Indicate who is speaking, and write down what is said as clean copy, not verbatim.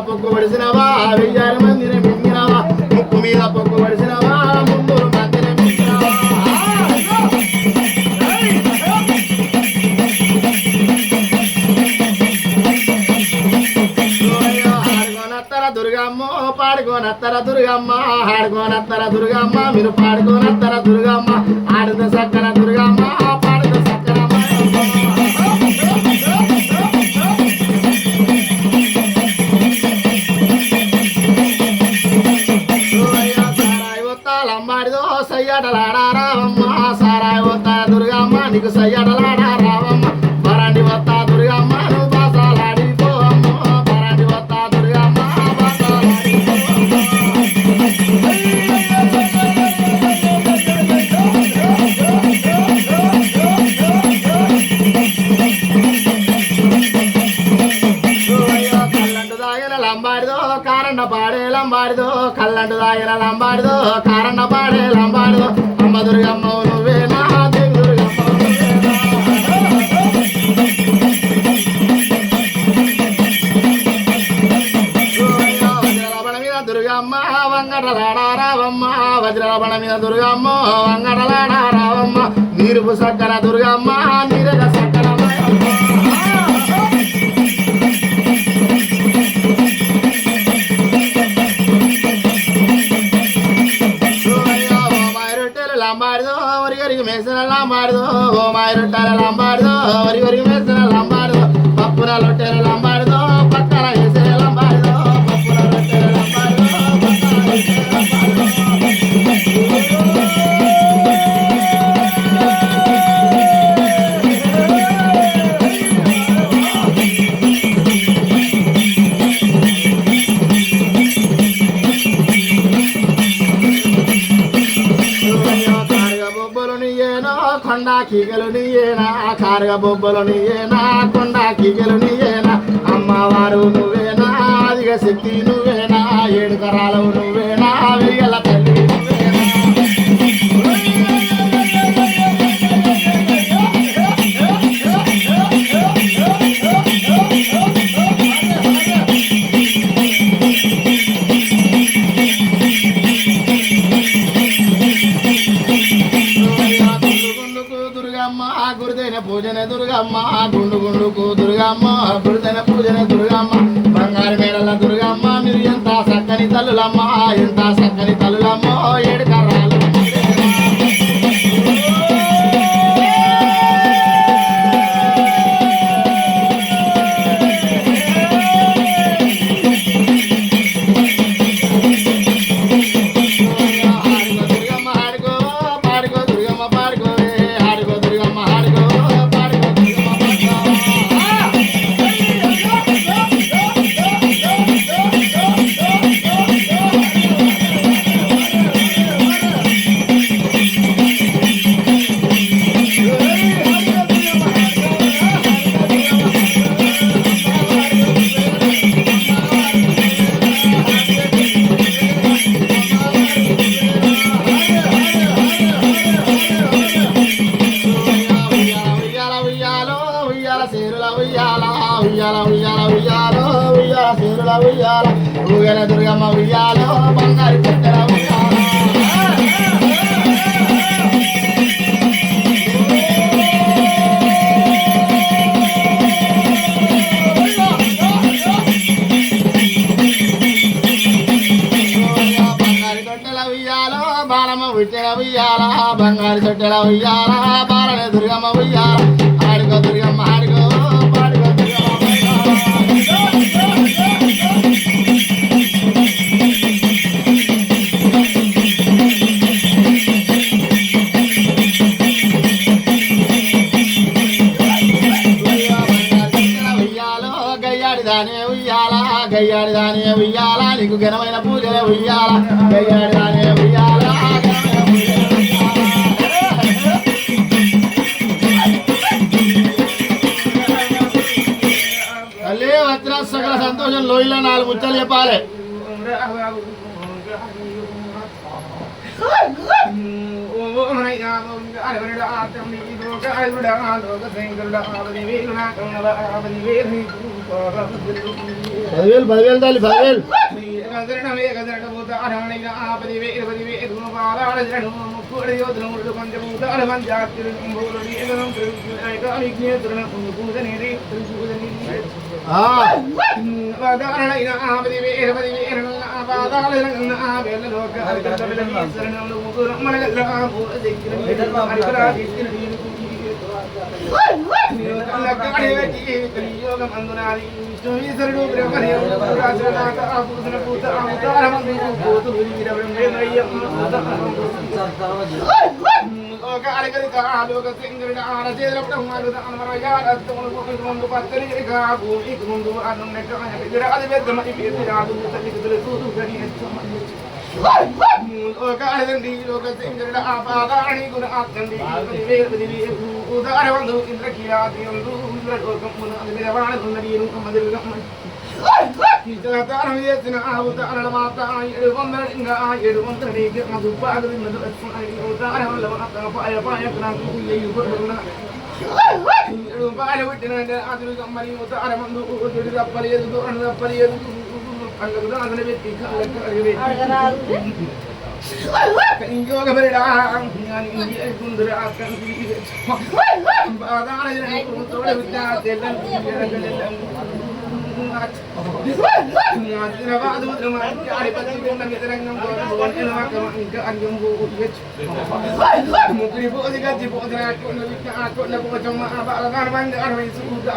Speaker 1: పొక్కు పడిసినవా 1000 మందిని మింగినవా ముక్కు మీద పొక్కు పడిసినవా 300 మందిని మింగినవా దుర్గమ్మ పాడుకోనత్తర దుర్గమ్మ ఆడుకోనత్తర దుర్గమ్మ మీరు పాడుకోనత్తర దుర్గమ్మ ఆడుత సక్కన దుర్గమ్మ పాడుత సక్కన సారాయి ఒత్తాలంబాడిదో సయ్యటలాడా రావమ్మ సారాయి ఒత్తా దుర్గమ్మ నీకు సయ్యటలాడా రావమ్మ పరండి ఒత్తా దుర్గమ్మ నువ్వు బాసాలాడిపోవమ్మ పరండి ఒత్తా దుర్గమ్మ లంబాడిదో కారణ పాడే లంబాడిదో కల్లంటు దాగిన లంబాడిదో కారణ పాడే లంబాడిదో అమ్మ దుర్గమ్మ నువ్వేనా దేవి దుర్గమ్మ వజ్రలబణ మీద దుర్గమ్మ వంగటలాడా రావమ్మ వజ్రలబణ మీద దుర్గమ్మ వంగటలాడా రావమ్మ నీరుపు సక్కన దుర్గమ్మ నీరగ సక్కన లంబాడిదో ఒరిగొరికి మేసిన లంబాడిదో ఓ మాయ రొట్టెల లంబాడిదో ఒరిగొరికి మేసిన లంబాడిదో పప్పున రొట్టెల లంబాడిదో పక్కన వేసే లంబాడిదో పప్పున రొట్టెల లంబాడిదో పక్కన వేసే కొండా కీగలు నీయేనా కార్గ బొబ్బలు నీయేనా కొండా కీగలు నీయేనా అమ్మవారు నువ్వేనా అధిక శక్తి నువ్వేనా 7 కరాలు నువ్వేనా వెయ్యల తల్లి గురుదైన పూజన దుర్గమ్మ గుండు గుండుకు దుర్గమ్మ గురుదైన పూజన దుర్గమ్మ బంగారు మేడల దుర్గమ్మ మీరు ఎంత చక్కని తల్లులమ్మ ఎంత చక్కని తల్లులమ్మ 7 కర్రాలు ఉయ్యాల ఉయ్యాల ఉయ్యాలో ఉయ్యాల సేరుల ఉయ్యాల ఊగల దుర్గమ్మ ఉయ్యాలో బంగారు పెట్టెల ఉయ్యాల బంగారు తొట్టెల ఉయ్యాలో బాలమ్మ పుట్టెల ఉయ్యాల బంగారు తొట్టెల ఉయ్యాల బాలన దుర్గమ్మ ఉయ్యాల ఆడుకో దుర్గమ్మ ఆడుకో పాడుకో గయ్యాడి దానే ఉయ్యాల నీకు ఘనమైన పూజలే ఉయ్యాల గయ్యాడి దానే ఉయ్యాల తల్లి వచ్చిన సకల సంతోషం లోయలో 4 ముచ్చలు చెప్పాలి 10,000 తల్లి 10,000